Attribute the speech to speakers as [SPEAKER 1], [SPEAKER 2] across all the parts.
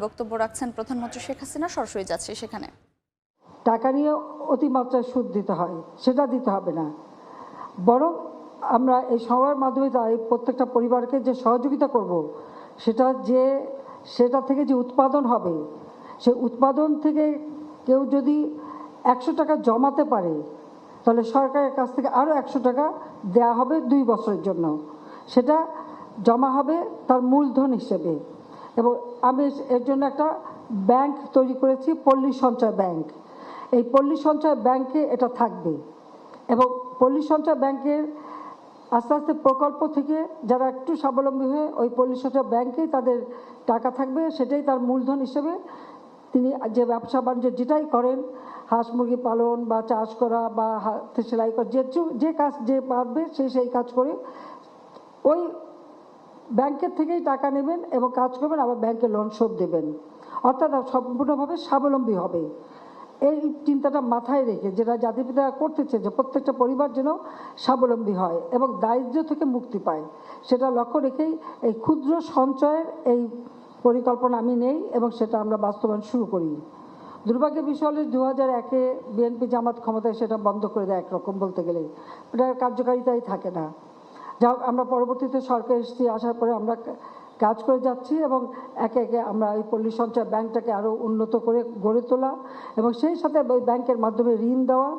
[SPEAKER 1] বক্তব্য রাখছেন প্রধানমন্ত্রী শেখ হাসিনা, সরাসরি যাচ্ছে সেখানে।
[SPEAKER 2] টাকা নিয়ে অতিমাত্রায় সুদ দিতে হয়, সেটা দিতে হবে না। বরং আমরা এই সময়ের মাধ্যমে তাই প্রত্যেকটা পরিবারকে যে সহযোগিতা করব, সেটা থেকে যে উৎপাদন হবে, সেই উৎপাদন থেকে কেউ যদি 100 টাকা জমাতে পারে, তাহলে সরকারের কাছ থেকে আরও 100 টাকা দেয়া হবে 2 বছরের জন্য। সেটা জমা হবে তার মূলধন হিসেবে। এবং আমি এর জন্য একটা ব্যাংক তৈরি করেছি, পল্লী সঞ্চয় ব্যাংক। এই পল্লী সঞ্চয় ব্যাংকে এটা থাকবে এবং পল্লী সঞ্চয় ব্যাংকের আস্তে আস্তে প্রকল্প থেকে যারা একটু স্বাবলম্বী হয়ে ওই পল্লী সঞ্চয় ব্যাংকেই তাদের টাকা থাকবে, সেটাই তার মূলধন হিসেবে তিনি যে ব্যবসা বাণিজ্য যেটাই করেন, হাঁস মুরগি পালন বা চাষ করা বা হাতে সেলাই করা, যে কাজ যে পারবে সেই কাজ করে ওই ব্যাংকের থেকেই টাকা নেবেন এবং কাজ করবেন, আবার ব্যাংকে লোন শোধ দেবেন, অর্থাৎ সম্পূর্ণভাবে স্বাবলম্বী হবে। এই চিন্তাটা মাথায় রেখে যেটা জাতিপিতা করতেছে, যে প্রত্যেকটা পরিবার যেন স্বাবলম্বী হয় এবং দারিদ্র্য থেকে মুক্তি পায়, সেটা লক্ষ্য রেখেই এই ক্ষুদ্র সঞ্চয়ের এই পরিকল্পনা আমি নেই এবং সেটা আমরা বাস্তবায়ন শুরু করি। দুর্ভাগ্যের বিষয় হলে 2001-এ বিএনপি জামাত ক্ষমতায় সেটা বন্ধ করে দেয়, একরকম বলতে গেলে এটার কার্যকারিতাই থাকে না। যা আমরা পরবর্তীতে সরকার এসেছি, আসার পরে আমরা কাজ করে যাচ্ছি এবং একে একে আমরা এই পল্লী সঞ্চয় ব্যাংকটাকে আরও উন্নত করে গড়ে তোলা এবং সেই সাথে ওই ব্যাংকের মাধ্যমে ঋণ দেওয়া,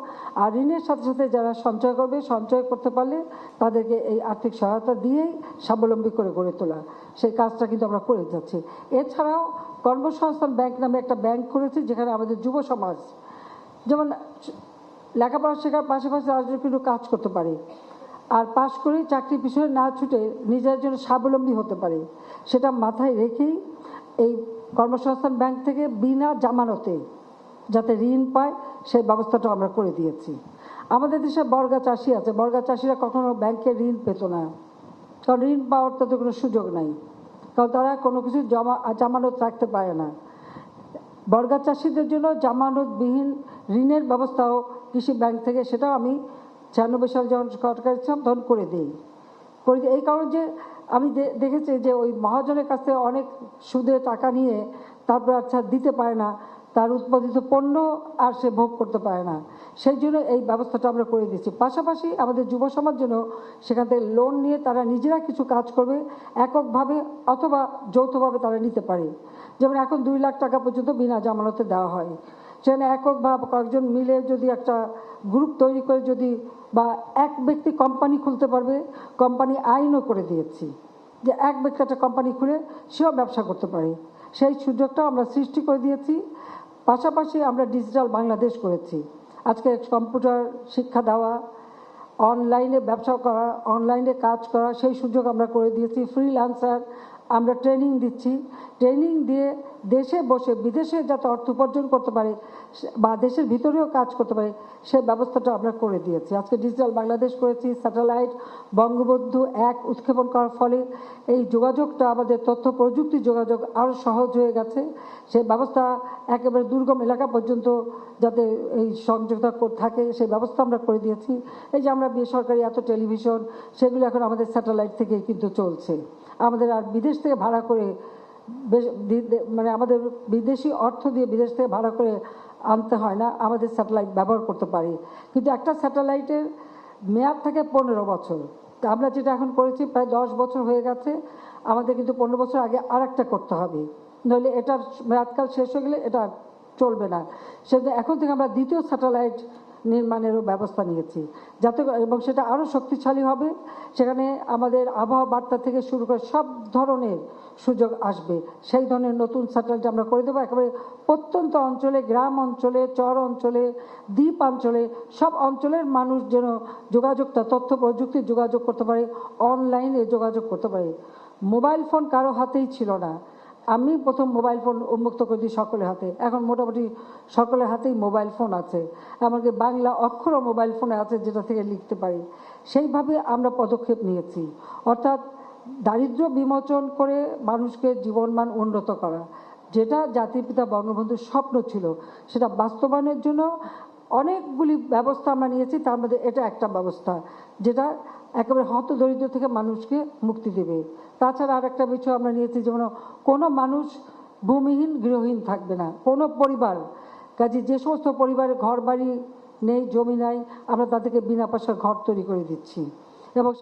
[SPEAKER 2] আর ঋণের সাথে সাথে যারা সঞ্চয় করবে, সঞ্চয় করতে পারলে তাদেরকে এই আর্থিক সহায়তা দিয়েই স্বাবলম্বী করে গড়ে তোলা, সেই কাজটা কিন্তু আমরা করে যাচ্ছি। এছাড়াও কর্মসংস্থান ব্যাংক নামে একটা ব্যাংক করেছি, যেখানে আমাদের যুব সমাজ যেমন লেখাপড়া শেখার পাশাপাশি রাজনৈতিক কিন্তু কাজ করতে পারে, আর পাশ করেই চাকরির পিছনে না ছুটে নিজের জন্য স্বাবলম্বী হতে পারে, সেটা মাথায় রেখেই এই কর্মসংস্থান ব্যাংক থেকে বিনা জামানতে যাতে ঋণ পায় সেই ব্যবস্থাটা আমরা করে দিয়েছি। আমাদের দেশে বর্গা চাষি আছে, বর্গা চাষিরা কখনো ব্যাংকে ঋণ পেত না, কারণ ঋণ পাওয়ার তাদের কোনো সুযোগ নাই, কারণ তারা কোনো কিছু জামানত রাখতে পারে না। বর্গা চাষিদের জন্য জামানতবিহীন ঋণের ব্যবস্থাও কৃষি ব্যাংক থেকে, সেটাও আমি 96 সালে যখন সরকার ছিলাম তখন করে দিই। এই কারণে যে আমি দেখেছি যে ওই মহাজনের কাছ থেকে অনেক সুদে টাকা নিয়ে তারপর আচ্ছা দিতে পারে না, তার উৎপাদিত পণ্য আর সে ভোগ করতে পারে না, সেই জন্য এই ব্যবস্থাটা আমরা করে দিচ্ছি। পাশাপাশি আমাদের যুব সমাজ যেন সেখান থেকে লোন নিয়ে তারা নিজেরা কিছু কাজ করবে, এককভাবে অথবা যৌথভাবে তারা নিতে পারে। যেমন এখন 2 লাখ টাকা পর্যন্ত বিনা জামানতে দেওয়া হয়, সেখানে একক বা কয়েকজন মিলে যদি একটা গ্রুপ তৈরি করে যদি বা এক ব্যক্তি কোম্পানি খুলতে পারবে, কোম্পানি আইনও করে দিয়েছি যে এক ব্যক্তি একটা কোম্পানি খুলে সেও ব্যবসা করতে পারে, সেই সুযোগটাও আমরা সৃষ্টি করে দিয়েছি। পাশাপাশি আমরা ডিজিটাল বাংলাদেশ করেছি, আজকে কম্পিউটার শিক্ষা দেওয়া, অনলাইনে ব্যবসা করা, অনলাইনে কাজ করা, সেই সুযোগ আমরা করে দিয়েছি। ফ্রিল্যান্সার আমরা ট্রেনিং দিচ্ছি, ট্রেনিং দিয়ে দেশে বসে বিদেশে যাতে অর্থ উপার্জন করতে পারে বা দেশের ভিতরেও কাজ করতে পারে, সেই ব্যবস্থাটা আমরা করে দিয়েছি। আজকে ডিজিটাল বাংলাদেশ করেছি, স্যাটেলাইট বঙ্গবন্ধু 1 উৎক্ষেপণ করার ফলে এই যোগাযোগটা, আমাদের তথ্য প্রযুক্তি যোগাযোগ আরও সহজ হয়ে গেছে, সেই ব্যবস্থা একেবারে দুর্গম এলাকা পর্যন্ত যাতে এই সংযোগটা থাকে সেই ব্যবস্থা আমরা করে দিয়েছি। এই যে আমরা বেসরকারি এত টেলিভিশন, সেগুলো এখন আমাদের স্যাটেলাইট থেকে কিন্তু চলছে, আমাদের আর বিদেশ থেকে ভাড়া করে মানে আমাদের বিদেশি অর্থ দিয়ে বিদেশ থেকে ভাড়া করে আনতে হয় না, আমাদের স্যাটেলাইট ব্যবহার করতে পারি। কিন্তু একটা স্যাটেলাইটের মেয়াদ থাকে 15 বছর, আমরা যেটা এখন করেছি প্রায় 10 বছর হয়ে গেছে, আমাদের কিন্তু 15 বছর আগে আর একটা করতে হবে, নইলে এটার মেয়াদকাল শেষ হয়ে গেলে এটা চলবে না। সেটা এখন থেকে আমরা দ্বিতীয় স্যাটেলাইট নির্মাণেরও ব্যবস্থা নিয়েছি, যাতে এবং সেটা আরও শক্তিশালী হবে, সেখানে আমাদের আবহাওয়া বার্তা থেকে শুরু করে সব ধরনের সুযোগ আসবে, সেই ধরনের নতুন স্যাটেলাইট আমরা করে দেবো। একেবারে প্রত্যন্ত অঞ্চলে, গ্রাম অঞ্চলে, চর অঞ্চলে, দ্বীপ অঞ্চলে, সব অঞ্চলের মানুষ যেন যোগাযোগটা, তথ্য প্রযুক্তির যোগাযোগ করতে পারে, অনলাইনে যোগাযোগ করতে পারে। মোবাইল ফোন কারো হাতেই ছিল না, আমি প্রথম মোবাইল ফোন উন্মুক্ত করে দিই সকলের হাতে, এখন মোটামুটি সকলের হাতেই মোবাইল ফোন আছে, এমনকি বাংলা অক্ষরও মোবাইল ফোনে আছে যেটা থেকে লিখতে পারি। সেইভাবে আমরা পদক্ষেপ নিয়েছি, অর্থাৎ দারিদ্র্য বিমোচন করে মানুষকে জীবনমান উন্নত করা, যেটা জাতির পিতা বঙ্গবন্ধুর স্বপ্ন ছিল, সেটা বাস্তবায়নের জন্য অনেকগুলি ব্যবস্থা আমরা নিয়েছি। তার মধ্যে এটা একটা ব্যবস্থা যেটা একেবারে হতদরিদ্র থেকে মানুষকে মুক্তি দেবে। তাছাড়া আর একটা বিষয় আমরা নিয়েছি, যেমন কোনো মানুষ ভূমিহীন গৃহহীন থাকবে না কোনো পরিবার। কাজে যে সমস্ত পরিবারের ঘর বাড়ি নেই, জমি নাই, আমরা তাদেরকে বিনা পয়সার ঘর তৈরি করে দিচ্ছি এবং